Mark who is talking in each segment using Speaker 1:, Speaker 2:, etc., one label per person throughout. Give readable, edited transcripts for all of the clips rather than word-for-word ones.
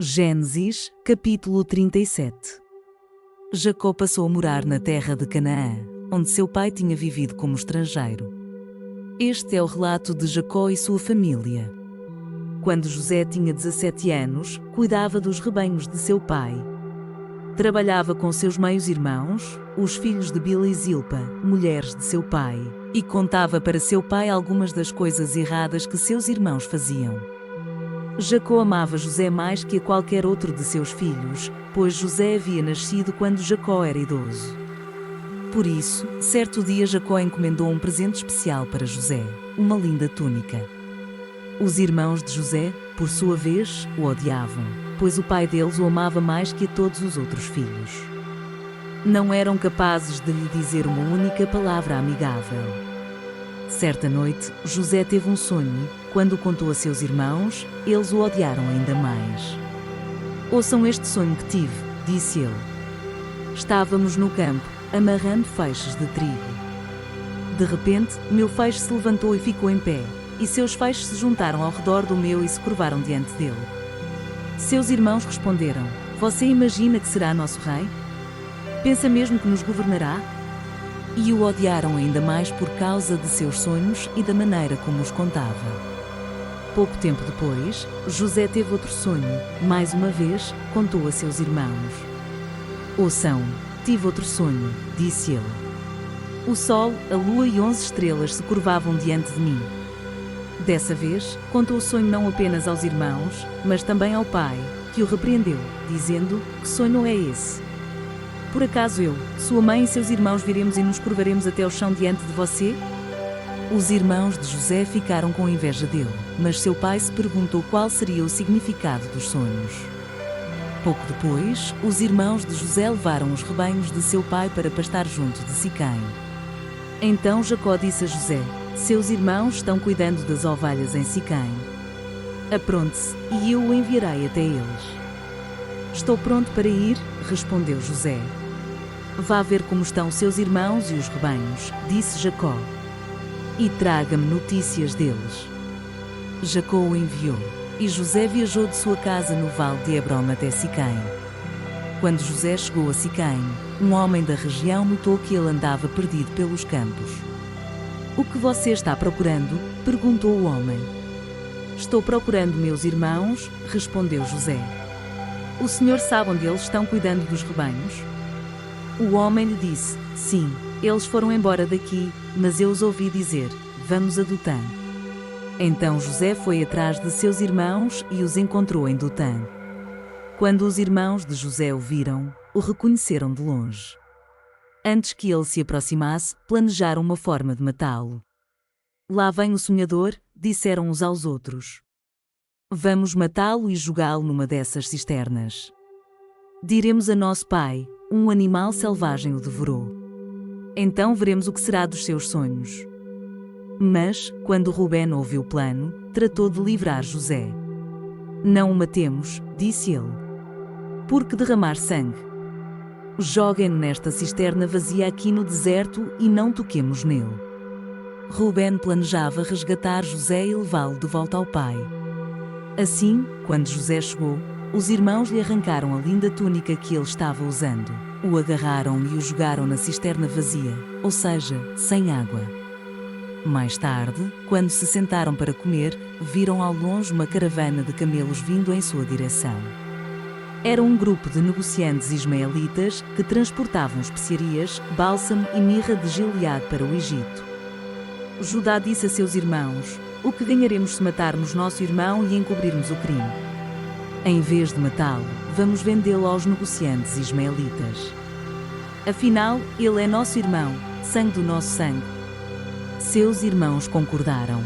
Speaker 1: Gênesis, capítulo 37. Jacó passou a morar na terra de Canaã, onde seu pai tinha vivido como estrangeiro. Este é o relato de Jacó e sua família. Quando José tinha 17 anos, cuidava dos rebanhos de seu pai. Trabalhava com seus meios-irmãos, os filhos de Bila e Zilpa, mulheres de seu pai, e contava para seu pai algumas das coisas erradas que seus irmãos faziam. Jacó amava José mais que a qualquer outro de seus filhos, pois José havia nascido quando Jacó era idoso. Por isso, certo dia Jacó encomendou um presente especial para José, uma linda túnica. Os irmãos de José, por sua vez, o odiavam, pois o pai deles o amava mais que a todos os outros filhos. Não eram capazes de lhe dizer uma única palavra amigável. Certa noite, José teve um sonho. Quando o contou a seus irmãos, eles o odiaram ainda mais. "Ouçam este sonho que tive", disse ele. "Estávamos no campo, amarrando feixes de trigo. De repente, meu feixe se levantou e ficou em pé, e seus feixes se juntaram ao redor do meu e se curvaram diante dele. Seus irmãos responderam: Você imagina que será nosso rei? Pensa mesmo que nos governará?" E o odiaram ainda mais por causa de seus sonhos e da maneira como os contava. Pouco tempo depois, José teve outro sonho. Mais uma vez, contou a seus irmãos. "Ouçam, tive outro sonho", disse ele. "O sol, a lua e 11 estrelas se curvavam diante de mim." Dessa vez, contou o sonho não apenas aos irmãos, mas também ao pai, que o repreendeu, dizendo: "Que sonho é esse? Por acaso eu, sua mãe e seus irmãos viremos e nos curvaremos até o chão diante de você?" Os irmãos de José ficaram com inveja dele, mas seu pai se perguntou qual seria o significado dos sonhos. Pouco depois, os irmãos de José levaram os rebanhos de seu pai para pastar junto de Siquém. Então Jacó disse a José: "Seus irmãos estão cuidando das ovelhas em Siquém. Apronte-se, e eu o enviarei até eles." "Estou pronto para ir", respondeu José. "Vá ver como estão seus irmãos e os rebanhos", disse Jacó, "e traga-me notícias deles." Jacó o enviou, e José viajou de sua casa no vale de Hebrom até Siquém. Quando José chegou a Siquém, um homem da região notou que ele andava perdido pelos campos. "O que você está procurando?", perguntou o homem. "Estou procurando meus irmãos", respondeu José. "O senhor sabe onde eles estão cuidando dos rebanhos?" O homem lhe disse: "Sim, eles foram embora daqui, mas eu os ouvi dizer: Vamos a Dotã." Então José foi atrás de seus irmãos e os encontrou em Dotã. Quando os irmãos de José o viram, o reconheceram de longe. Antes que ele se aproximasse, planejaram uma forma de matá-lo. "Lá vem o sonhador", disseram uns aos outros. "Vamos matá-lo e jogá-lo numa dessas cisternas. Diremos a nosso pai: um animal selvagem o devorou. Então veremos o que será dos seus sonhos." Mas, quando Rubén ouviu o plano, tratou de livrar José. "Não o matemos", disse ele. "Por que derramar sangue? Joguem-no nesta cisterna vazia aqui no deserto e não toquemos nele." Rubén planejava resgatar José e levá-lo de volta ao pai. Assim, quando José chegou, os irmãos lhe arrancaram a linda túnica que ele estava usando, o agarraram e o jogaram na cisterna vazia, ou seja, sem água. Mais tarde, quando se sentaram para comer, viram ao longe uma caravana de camelos vindo em sua direção. Era um grupo de negociantes ismaelitas que transportavam especiarias, bálsamo e mirra de Gileade para o Egito. Judá disse a seus irmãos: "O que ganharemos se matarmos nosso irmão e encobrirmos o crime? Em vez de matá-lo, vamos vendê-lo aos negociantes ismaelitas. Afinal, ele é nosso irmão, sangue do nosso sangue." Seus irmãos concordaram.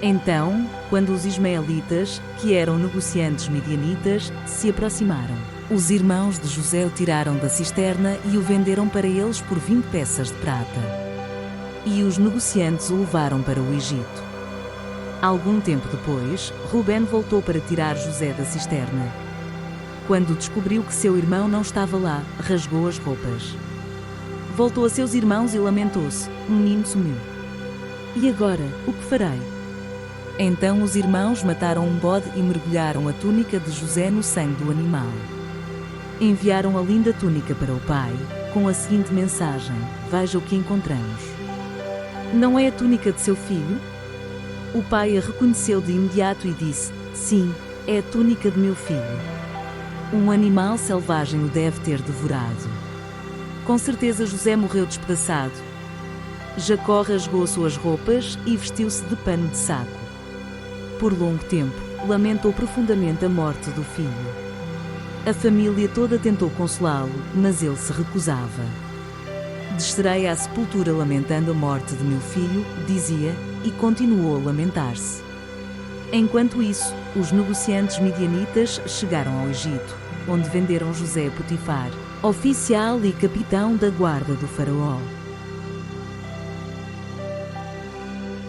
Speaker 1: Então, quando os ismaelitas, que eram negociantes midianitas, se aproximaram, os irmãos de José o tiraram da cisterna e o venderam para eles por 20 peças de prata. E os negociantes o levaram para o Egito. Algum tempo depois, Rubén voltou para tirar José da cisterna. Quando descobriu que seu irmão não estava lá, rasgou as roupas. Voltou a seus irmãos e lamentou-se: "O menino sumiu. E agora, o que farei?" Então os irmãos mataram um bode e mergulharam a túnica de José no sangue do animal. Enviaram a linda túnica para o pai, com a seguinte mensagem: veja o que encontramos. Não é a túnica de seu filho? O pai a reconheceu de imediato e disse: sim, é a túnica de meu filho. Um animal selvagem o deve ter devorado. Com certeza José morreu despedaçado. Jacó rasgou suas roupas e vestiu-se de pano de saco. Por longo tempo, lamentou profundamente a morte do filho. A família toda tentou consolá-lo, mas ele se recusava. Descerei à sepultura lamentando a morte de meu filho, dizia, e continuou a lamentar-se. Enquanto isso, os negociantes midianitas chegaram ao Egito, onde venderam José a Potifar, oficial e capitão da guarda do faraó.